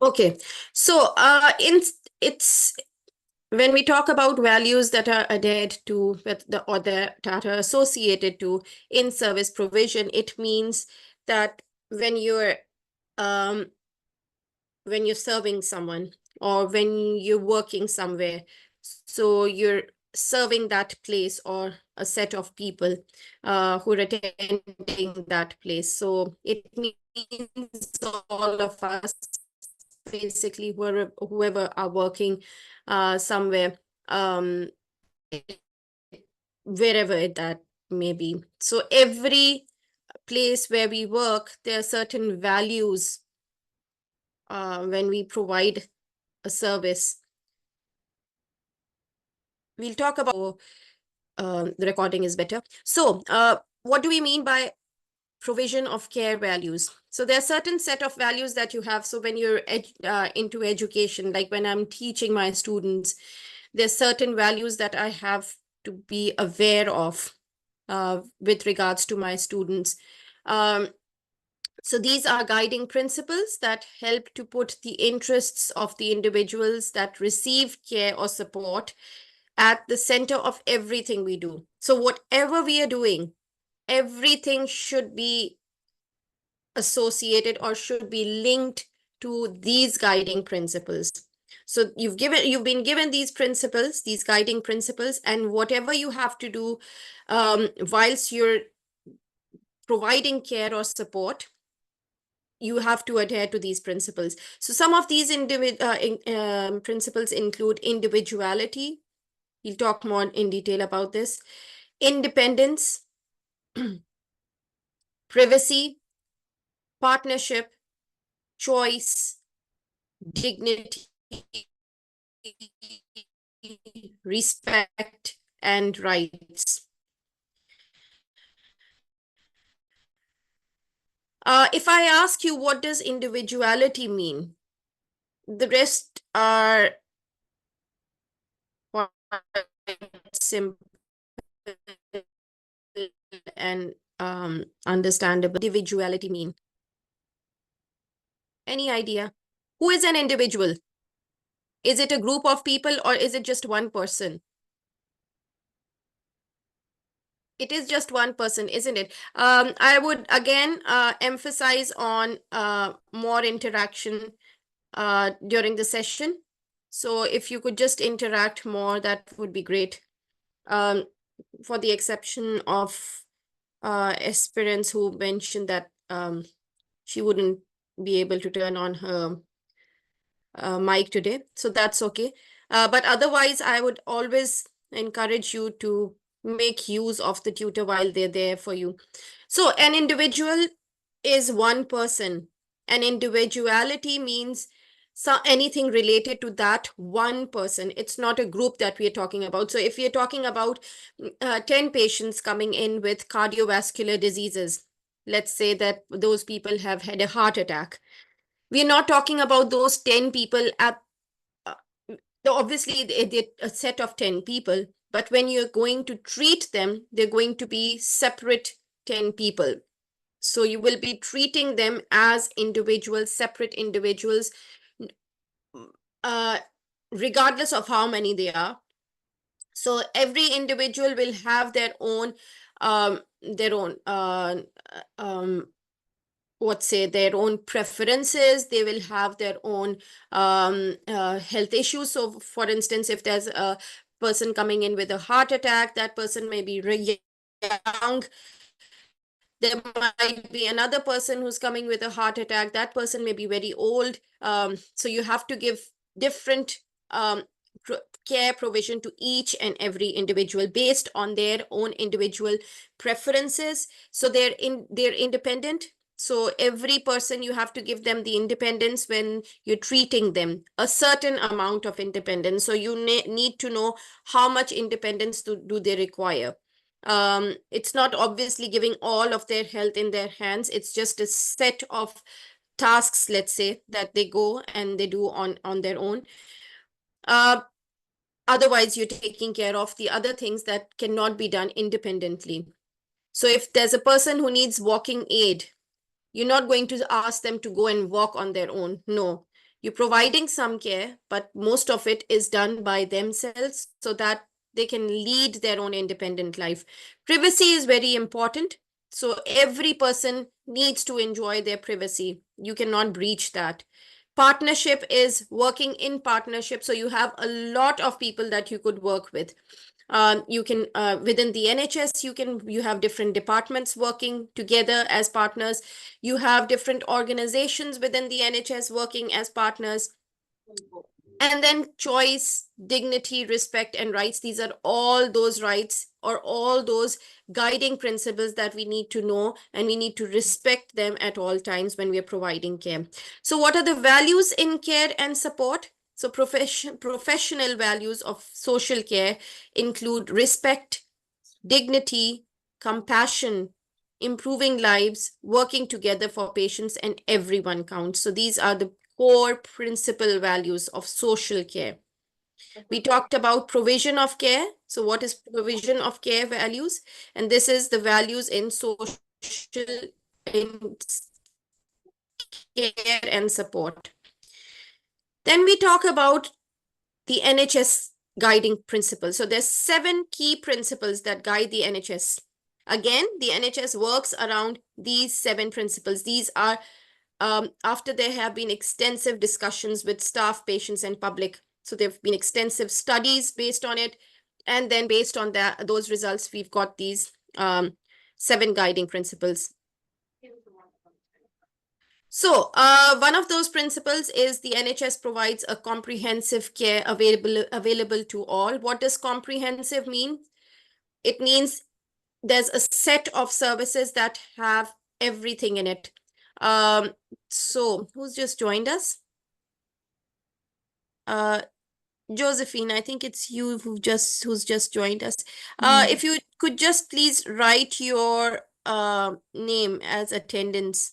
Okay, so it's when we talk about values that are adhered to or that are associated to in-service provision, it means that when you're um, serving someone or when you're working somewhere, so you're serving that place or a set of people who are attending that place. So it means all of us, basically whoever are working somewhere, um, wherever that may be. So every place where we work, there are certain values when we provide a service. We'll talk about the recording is better. So what do we mean by provision of care values? So there are certain set of values that you have. So when you're into education, like when I'm teaching my students, there's certain values that I have to be aware of with regards to my students. So these are guiding principles that help to put the interests of the individuals that receive care or support at the center of everything we do. So whatever we are doing, everything should be associated or should be linked to these guiding principles. So you've been given these principles, these guiding principles, and whatever you have to do whilst you're providing care or support, you have to adhere to these principles. So some of these principles include individuality. We'll talk more in detail about this. Independence, privacy, partnership, choice, dignity, respect, and rights. If I ask you, what does individuality mean? The rest are quite simple and understandable. Individuality mean? Any idea? Who is an individual? Is it a group of people or is it just one person? It is just one person, isn't it? I would again emphasize on more interaction during the session. So if you could just interact more, that would be great. For the exception of aspirants who mentioned that she wouldn't be able to turn on her mic today. So that's okay. But otherwise, I would always encourage you to make use of the tutor while they're there for you. So an individual is one person. An individuality means anything related to that one person. It's not a group that we are talking about. So if we are talking about 10 patients coming in with cardiovascular diseases, let's say that those people have had a heart attack. We're not talking about those 10 people at obviously they're a set of 10 people, but when you're going to treat them, they're going to be separate 10 people. So you will be treating them as individuals, separate individuals, regardless of how many they are. So every individual will have their own their own preferences. They will have their own health issues. So for instance, if there's a person coming in with a heart attack, that person may be young. There might be another person who's coming with a heart attack. That person may be very old. So you have to give different care provision to each and every individual based on their own individual preferences. So they're independent. So every person, you have to give them the independence when you're treating them, a certain amount of independence. So you need to know how much independence do they require. It's not obviously giving all of their health in their hands. It's just a set of tasks, let's say, that they go and they do on their own. Otherwise, you're taking care of the other things that cannot be done independently. So if there's a person who needs walking aid, you're not going to ask them to go and walk on their own. No, You're providing some care, but most of it is done by themselves so that they can lead their own independent life. Privacy is very important. So every person needs to enjoy their privacy. You cannot breach that. Partnership is working in partnership. So you have a lot of people that you could work with. You can within the NHS, you have different departments working together as partners. You have different organizations within the NHS working as partners. And then choice, dignity, respect, and rights. These are all those rights or all those guiding principles that we need to know, and we need to respect them at all times when we are providing care. So what are the values in care and support? So professional values of social care include respect, dignity, compassion, improving lives, working together for patients, and everyone counts. So these are the core principal values of social care. We talked about provision of care. So what is provision of care values? And this is the values in social in care and support. Then we talk about the NHS guiding principles. So there's 7 key principles that guide the NHS. Again, the NHS works around these 7 principles. These are after there have been extensive discussions with staff, patients, and public. So there have been extensive studies based on it. And then based on those results, we've got these 7 guiding principles. So one of those principles is the NHS provides a comprehensive care available to all. What does comprehensive mean? It means there's a set of services that have everything in it. So who's just joined us? Josephine, I think it's you who's just joined us. If you could just please write your name as attendance.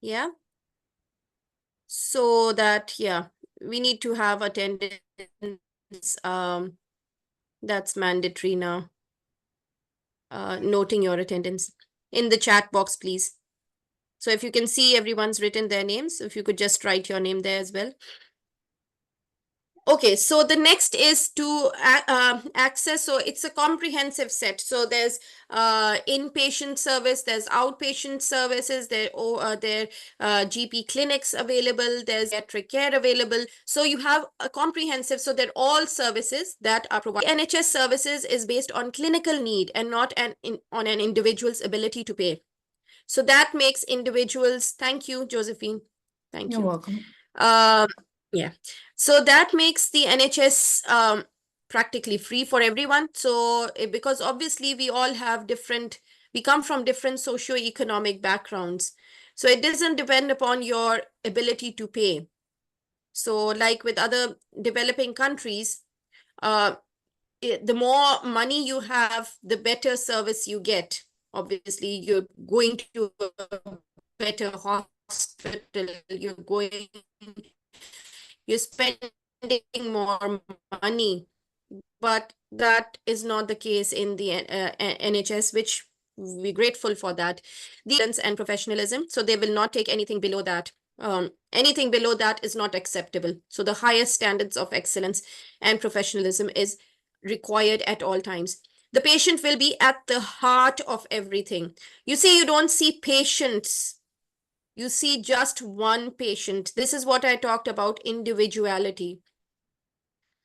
Yeah. So that, yeah, we need to have attendance. That's mandatory now. Noting your attendance in the chat box, please. So if you can see everyone's written their names, if you could just write your name there as well. Okay, so the next is to access. So it's a comprehensive set. So there's inpatient service, there's outpatient services, there GP clinics available, there's pediatric care available. So you have a comprehensive, so they're all services that are provided. NHS services is based on clinical need and not on an individual's ability to pay. So that makes individuals, thank you, Josephine. Thank you. You're welcome. Yeah. So that makes the NHS practically free for everyone. So because obviously we all have we come from different socio-economic backgrounds. So it doesn't depend upon your ability to pay. So like with other developing countries, the more money you have, the better service you get. Obviously, you're going to a better hospital, you're spending more money, but that is not the case in the NHS, which we're grateful for that. The and professionalism, so they will not take anything below that. Anything below that is not acceptable. So the highest standards of excellence and professionalism is required at all times. The patient will be at the heart of everything. You see, you don't see patients. You see just one patient. This is what I talked about, individuality.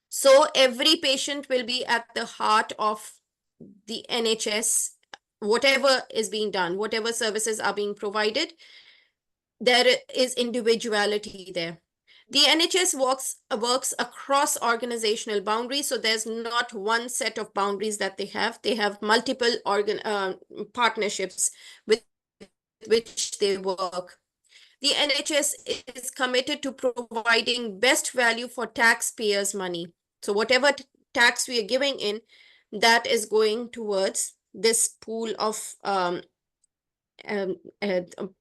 So every patient will be at the heart of the NHS, whatever is being done, whatever services are being provided, there is individuality there. The NHS works across organizational boundaries. So there's not one set of boundaries that they have. They have multiple partnerships with which they work. The NHS is committed to providing best value for taxpayers' money. So whatever tax we are giving in, that is going towards this pool of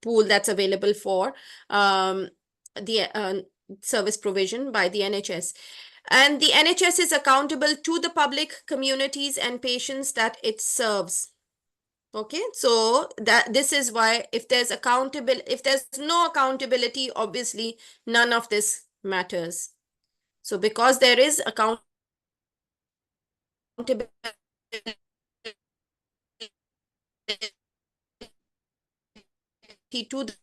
pool that's available for the service provision by the NHS. And the NHS is accountable to the public, communities, and patients that it serves. Okay, so this is why if there's no accountability, obviously none of this matters. So because there is accountability to the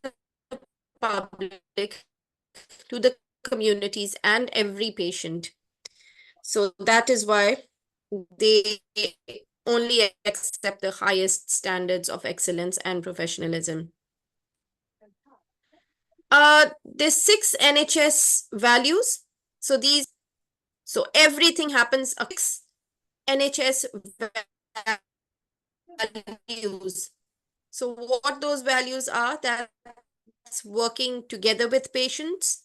public, to the communities, and every patient. So that is why they only accept the highest standards of excellence and professionalism. There's 6 NHS values. So everything happens across NHS values. So what those values are, that's working together with patients.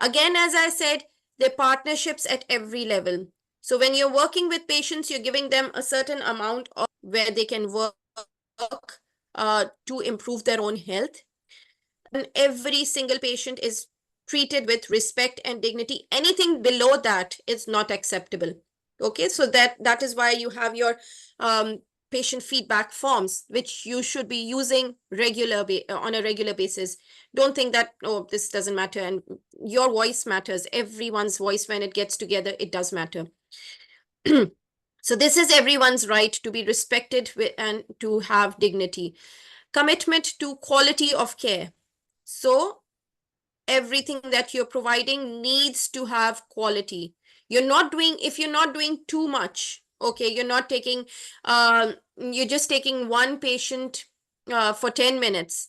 Again, as I said, they're partnerships at every level. So when you're working with patients, you're giving them a certain amount of where they can work to improve their own health. And every single patient is treated with respect and dignity. Anything below that is not acceptable. Okay, so that is why you have your patient feedback forms, which you should be using on a regular basis. Don't think that, oh, this doesn't matter, and your voice matters. Everyone's voice, when it gets together, it does matter. So this is everyone's right to be respected and to have dignity. Commitment to quality of care. So everything that you're providing needs to have quality. If you're not doing too much, okay, you're just taking one patient for 10 minutes,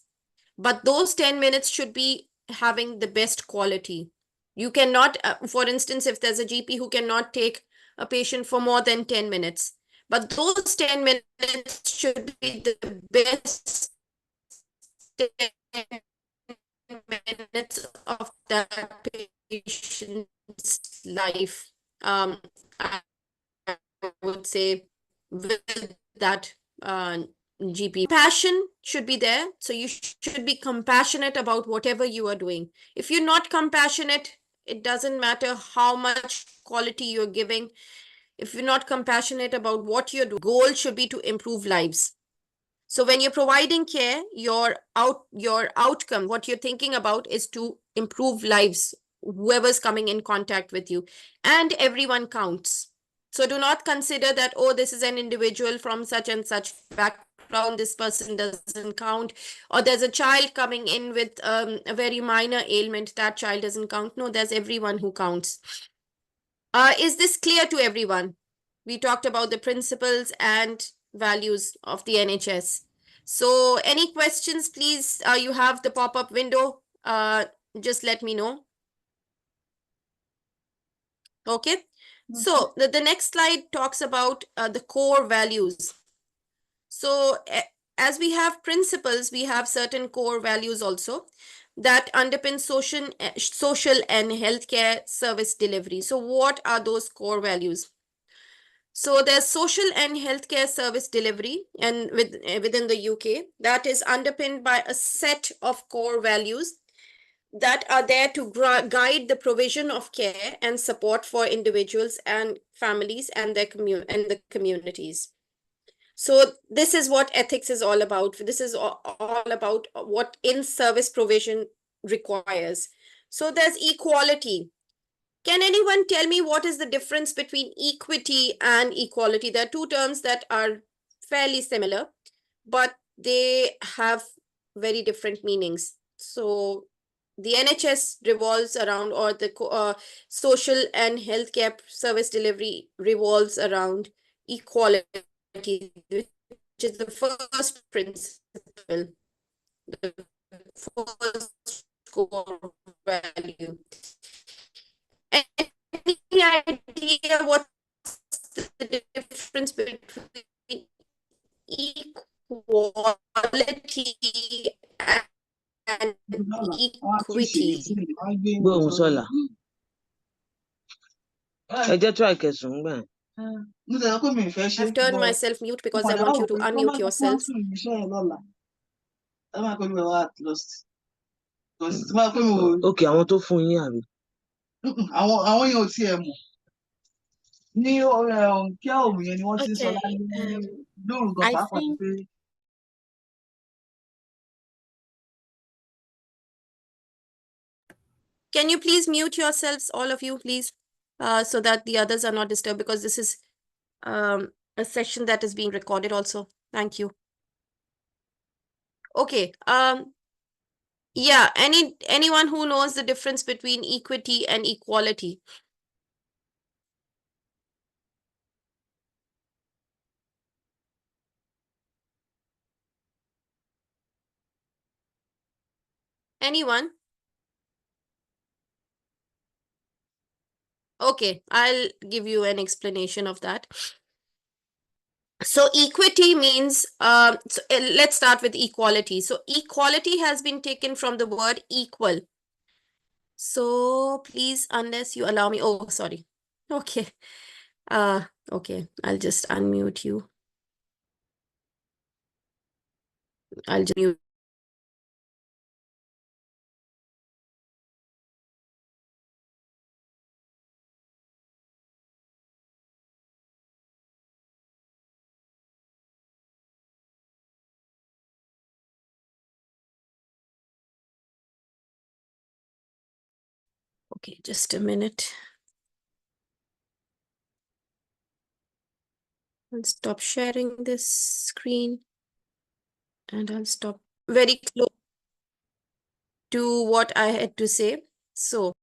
but those 10 minutes should be having the best quality. You cannot, for instance, if there's a GP who cannot take a patient for more than 10 minutes, but those 10 minutes should be the best 10 minutes of that patient's life. I would say with that GP. Passion should be there. So you should be compassionate about whatever you are doing. If you're not compassionate, it doesn't matter how much quality you're giving. If you're not compassionate about what you're doing, goal should be to improve lives. So when you're providing care, your outcome, what you're thinking about is to improve lives, whoever's coming in contact with you, and everyone counts. So do not consider that, oh, this is an individual from such and such background, this person doesn't count, or there's a child coming in with a very minor ailment, that child doesn't count. No, there's everyone who counts. Is this clear to everyone? We talked about the principles and values of the NHS. So any questions, please? You have the pop-up window. Just let me know. Okay. So the next slide talks about the core values. So as we have principles, we have certain core values also that underpin social and healthcare service delivery. So what are those core values? So there's social and healthcare service delivery, and within the UK, that is underpinned by a set of core values that are there to guide the provision of care and support for individuals and families and their the communities. So this is what ethics is all about. This is all about what in-service provision requires. So there's equality. Can anyone tell me what is the difference between equity and equality? There are two terms that are fairly similar, but they have very different meanings. So the NHS revolves around, or the social and healthcare service delivery revolves around equality, which is the first principle, the first core value. Any idea what's the difference between equality and equity? Gbóhùn sọ́la. Ẹ jẹ́ try kẹsùn gbà. I've turned myself mute because I want you to unmute yourself. Ok, àwọn tó fún yín àbí. Àwọn yẹn ò tiẹ̀ mọ̀. Ní kí òun yẹn ni wọ́n ti sọ Okay, lálẹ́ lóru gan I pàápàá think pé can you please mute yourselves, all of you, please, so that the others are not disturbed because this is a session that is being recorded also. Thank you. Okay. Yeah, anyone who knows the difference between equity and equality? Anyone? Okay, I'll give you an explanation of that. So equity means, let's start with equality. So equality has been taken from the word equal. So please, unless you allow me, oh, sorry. Okay. Okay, I'll just unmute you. I'll just mute. Okay, just a minute. I'll stop sharing this screen and I'll stop very close to what I had to say. So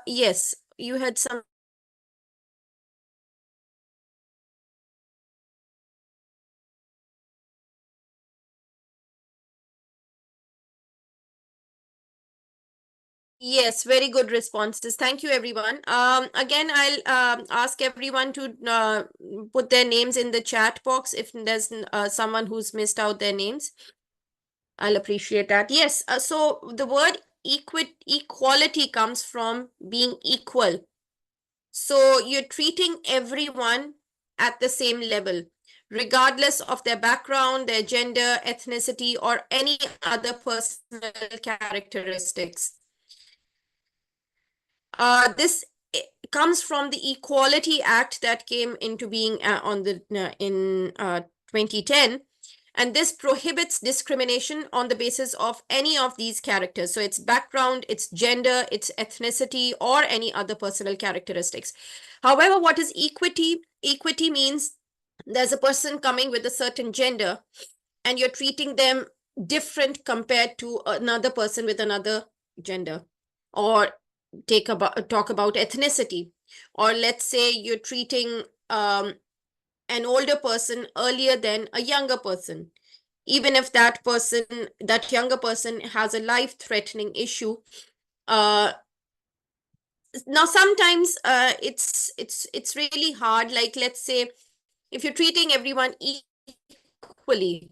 yes, you had some. Yes, very good responses. Thank you, everyone. Again, I'll ask everyone to put their names in the chat box if there's someone who's missed out their names. I'll appreciate that. Yes, so the word equality comes from being equal. So you're treating everyone at the same level, regardless of their background, their gender, ethnicity, or any other personal characteristics. This comes from the Equality Act that came into being in 2010. And this prohibits discrimination on the basis of any of these characters. So it's background, it's gender, it's ethnicity, or any other personal characteristics. However, what is equity? Equity means there's a person coming with a certain gender and you're treating them different compared to another person with another gender. Or talk about ethnicity. Or let's say you're treating an older person earlier than a younger person, even if that younger person has a life-threatening issue. Now sometimes it's really hard. Like, let's say if you're treating everyone equally,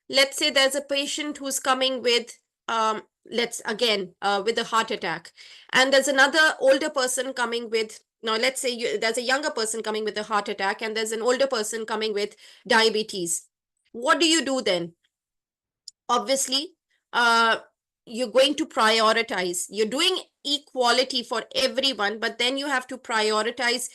let's say there's a patient who's coming with with a heart attack, and there's another older person coming with, now let's say there's a younger person coming with a heart attack and there's an older person coming with diabetes. What do you do then? Obviously, you're going to prioritize. You're doing equality for everyone, but then you have to prioritize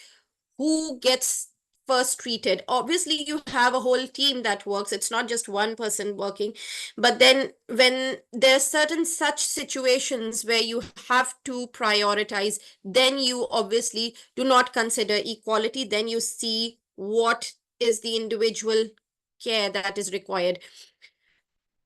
who gets first treated. Obviously, you have a whole team that works. It's not just one person working. But then when there's certain such situations where you have to prioritize, then you obviously do not consider equality. Then you see what is the individual care that is required.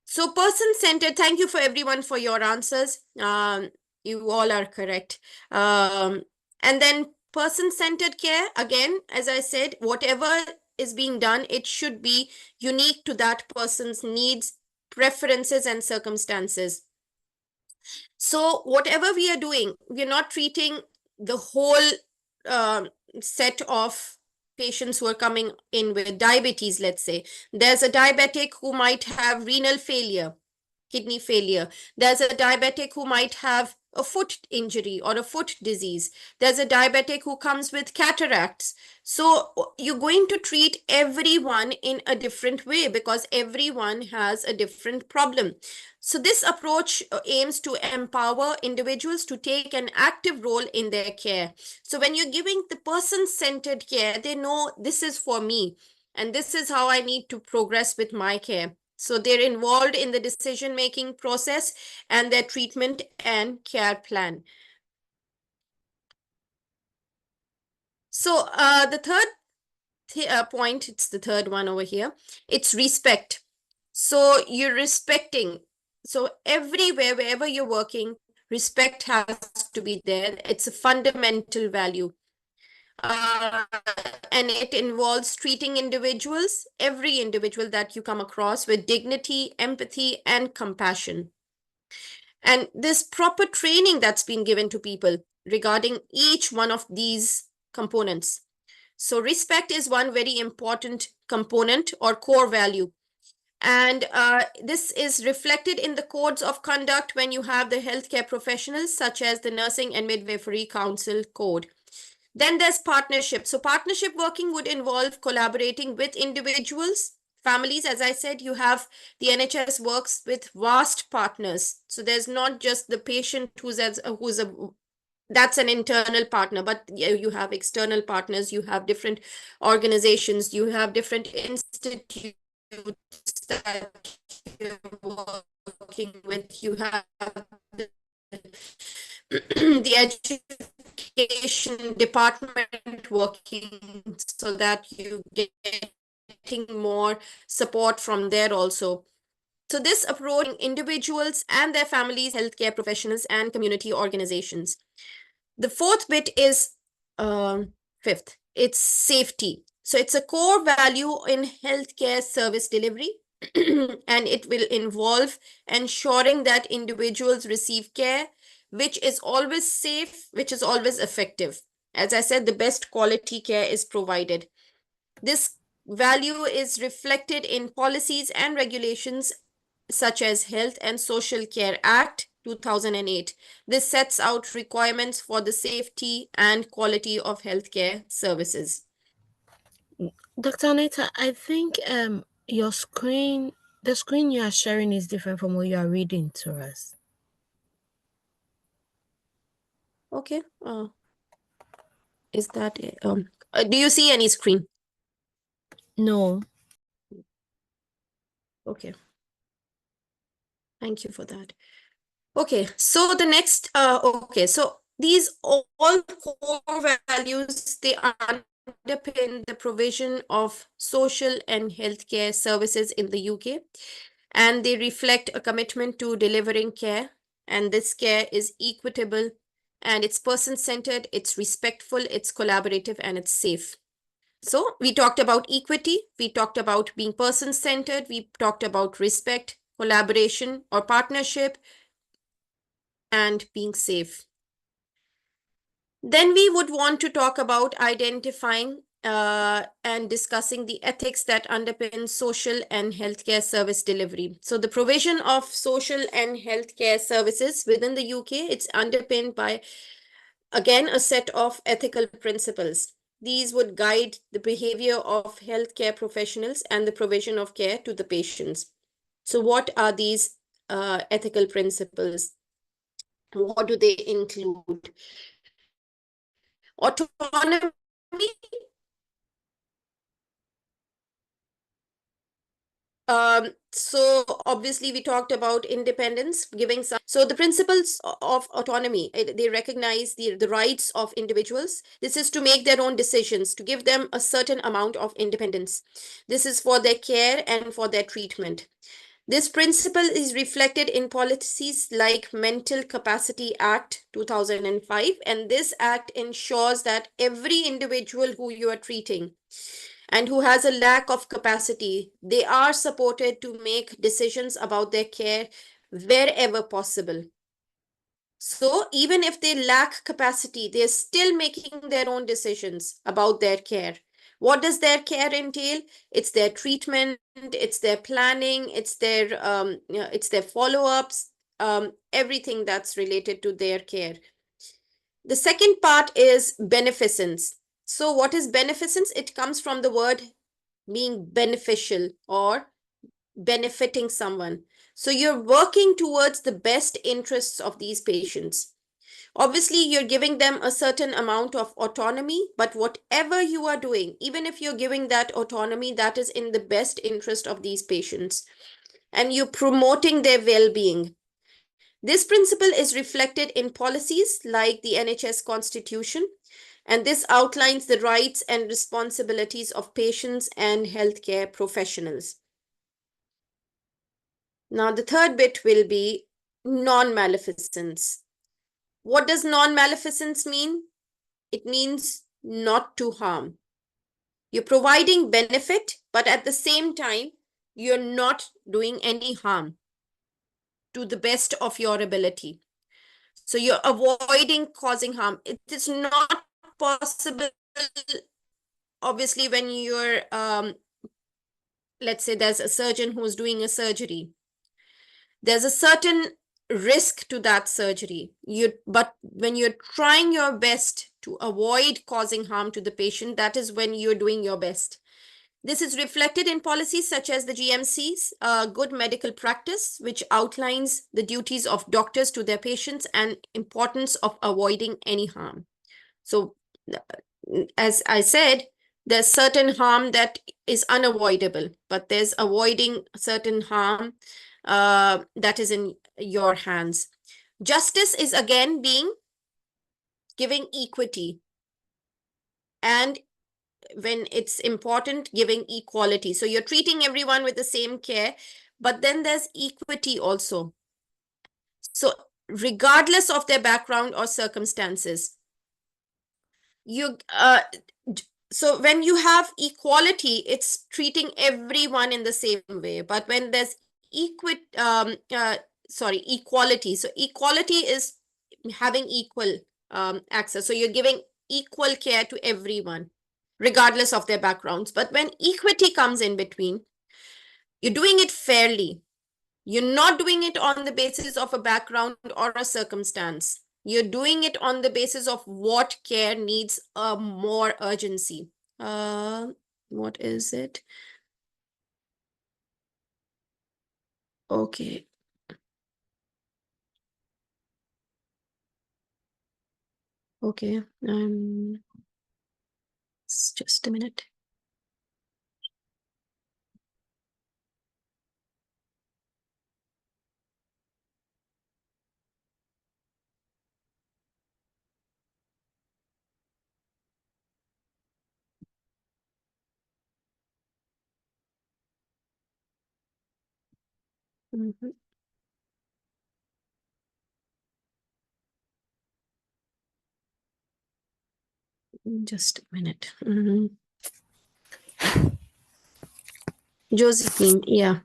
So person-centered, thank you for everyone for your answers. You all are correct. And then person-centered care, again, as I said, whatever is being done, it should be unique to that person's needs, preferences, and circumstances. So whatever we are doing, we're not treating the whole set of patients who are coming in with diabetes, let's say. There's a diabetic who might have renal failure. kidney failure. There's a diabetic who might have a foot injury or a foot disease. There's a diabetic who comes with cataracts. So you're going to treat everyone in a different way because everyone has a different problem. So this approach aims to empower individuals to take an active role in their care. So when you're giving the person-centered care, they know this is for me and this is how I need to progress with my care. So they're involved in the decision-making process and their treatment and care plan. So the third point, it's the third one over here, it's respect. So you're respecting. So everywhere, wherever you're working, respect has to be there. It's a fundamental value. And it involves treating individuals, every individual that you come across, with dignity, empathy, and compassion. And this proper training that's been given to people regarding each one of these components. So respect is one very important component or core value. And this is reflected in the codes of conduct when you have the healthcare professionals, such as the Nursing and Midwifery Council Code. Then there's partnership. So partnership working would involve collaborating with individuals, families. As I said, you have the NHS works with vast partners. So there's not just the patient that's an internal partner, but you have external partners, you have different organizations, you have different institutes that you're working with, you have the education department working so that you getting more support from there also. So this approach individuals and their families, healthcare professionals, and community organizations. The fourth bit is fifth, it's safety. So it's a core value in healthcare service delivery, and it will involve ensuring that individuals receive care, which is always safe, which is always effective. As I said, the best quality care is provided. This value is reflected in policies and regulations such as Health and Social Care Act 2008. This sets out requirements for the safety and quality of healthcare services. Dr. Anita, I think the screen you are sharing is different from what you are reading to us. Okay. Is that it? Do you see any screen? No. Okay. Thank you for that. Okay, so the next, okay, so these all core values, they underpin the provision of social and healthcare services in the UK, and they reflect a commitment to delivering care, and this care is equitable, and it's person-centered, it's respectful, it's collaborative, and it's safe. So we talked about equity, we talked about being person-centered, we talked about respect, collaboration or partnership, and being safe. Then we would want to talk about identifying and discussing the ethics that underpin social and healthcare service delivery. So the provision of social and healthcare services within the UK, it's underpinned by, again, a set of ethical principles. These would guide the behavior of healthcare professionals and the provision of care to the patients. So what are these ethical principles? What do they include? Autonomy. So obviously we talked about independence, giving some. So the principles of autonomy, they recognize the rights of individuals. This is to make their own decisions, to give them a certain amount of independence. This is for their care and for their treatment. This principle is reflected in policies like Mental Capacity Act 2005, and this act ensures that every individual who you are treating and who has a lack of capacity, they are supported to make decisions about their care wherever possible. So even if they lack capacity, they're still making their own decisions about their care. What does their care entail? It's their treatment, it's their planning, it's their follow-ups, everything that's related to their care. The second part is beneficence. So what is beneficence? It comes from the word being beneficial or benefiting someone. So you're working towards the best interests of these patients. Obviously, you're giving them a certain amount of autonomy, but whatever you are doing, even if you're giving that autonomy, that is in the best interest of these patients. And you're promoting their well-being. This principle is reflected in policies like the NHS Constitution, and this outlines the rights and responsibilities of patients and healthcare professionals. Now, the third bit will be non-maleficence. What does non-maleficence mean? It means not to harm. You're providing benefit, but at the same time, you're not doing any harm to the best of your ability. So you're avoiding causing harm. It is not possible, obviously, when you're, let's say there's a surgeon who's doing a surgery. There's a certain risk to that surgery. But when you're trying your best to avoid causing harm to the patient, that is when you're doing your best. This is reflected in policies such as the GMC's Good Medical Practice, which outlines the duties of doctors to their patients and importance of avoiding any harm. So, as I said, there's certain harm that is unavoidable, but there's avoiding certain harm that is in your hands. Justice is again giving equity, and when it's important, giving equality. So you're treating everyone with the same care, but then there's equity also. So regardless of their background or circumstances, so when you have equality, it's treating everyone in the same way. But when there's equality. So equality is having equal access. So you're giving equal care to everyone, regardless of their backgrounds. But when equity comes in between, you're doing it fairly. You're not doing it on the basis of a background or a circumstance. You're doing it on the basis of what care needs a more urgency. What is it? Okay. Okay. Just a minute. Mhm. Just a minute. Josephine, yeah.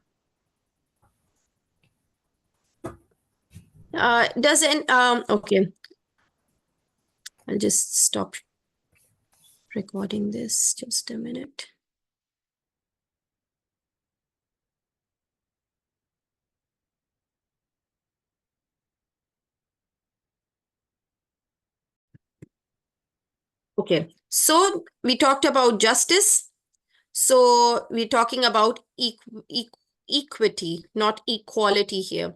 Okay. I'll just stop recording this. Just a minute. Okay, so we talked about justice. So we're talking about equity, not equality here.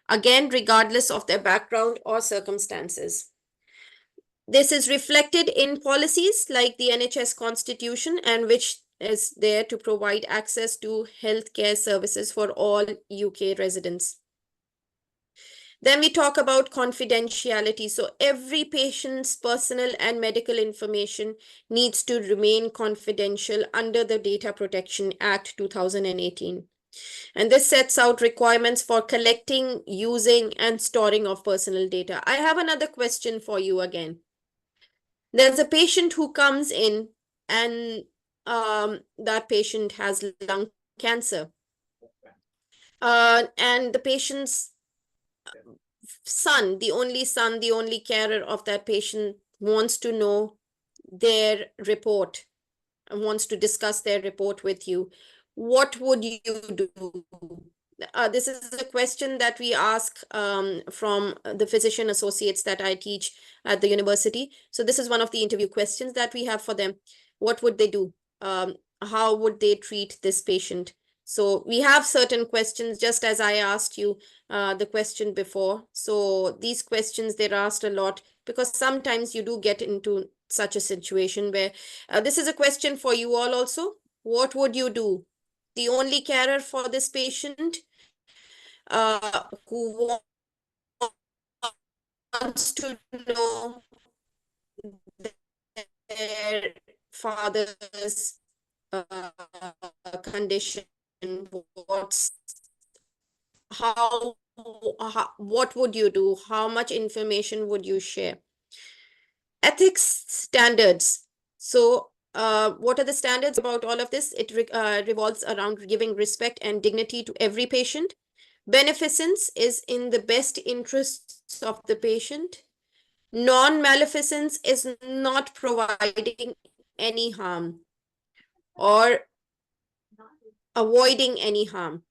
Again, regardless of their background or circumstances. This is reflected in policies like the NHS Constitution, and which is there to provide access to healthcare services for all UK residents. Then we talk about confidentiality. So every patient's personal and medical information needs to remain confidential under the Data Protection Act 2018. And this sets out requirements for collecting, using, and storing of personal data. I have another question for you again. There's a patient who comes in and that patient has lung cancer. And the patient's son, the only carer of that patient, wants to know their report wants to discuss their report with you, what would you do? This is a question that we ask from the physician associates that I teach at the university. So this is one of the interview questions that we have for them. What would they do? How would they treat this patient? So we have certain questions, just as I asked you the question before. So these questions, they're asked a lot because sometimes you do get into such a situation where this is a question for you all also. What would you do? The only carer for this patient who wants to know their father's condition, what would you do? How much information would you share? Ethics standards. So what are the standards about all of this? It revolves around giving respect and dignity to every patient. Beneficence is in the best interests of the patient. Non-maleficence is not providing any harm or avoiding any harm.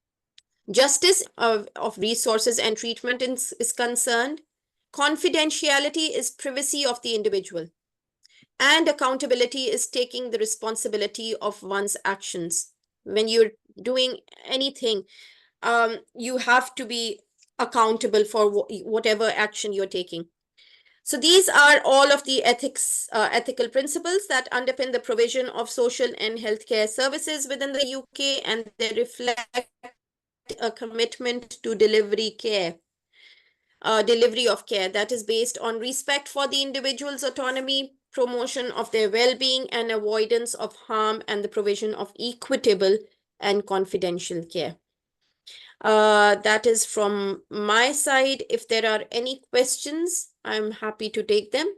Justice of resources and treatment is concerned. Confidentiality is privacy of the individual. And accountability is taking the responsibility of one's actions. When you're doing anything, you have to be accountable for whatever action you're taking. So these are all of the ethical principles that underpin the provision of social and healthcare services within the UK, and they reflect a commitment to delivery of care that is based on respect for the individual's autonomy, promotion of their well-being, and avoidance of harm, and the provision of equitable and confidential care. That is from my side. If there are any questions, I'm happy to take them.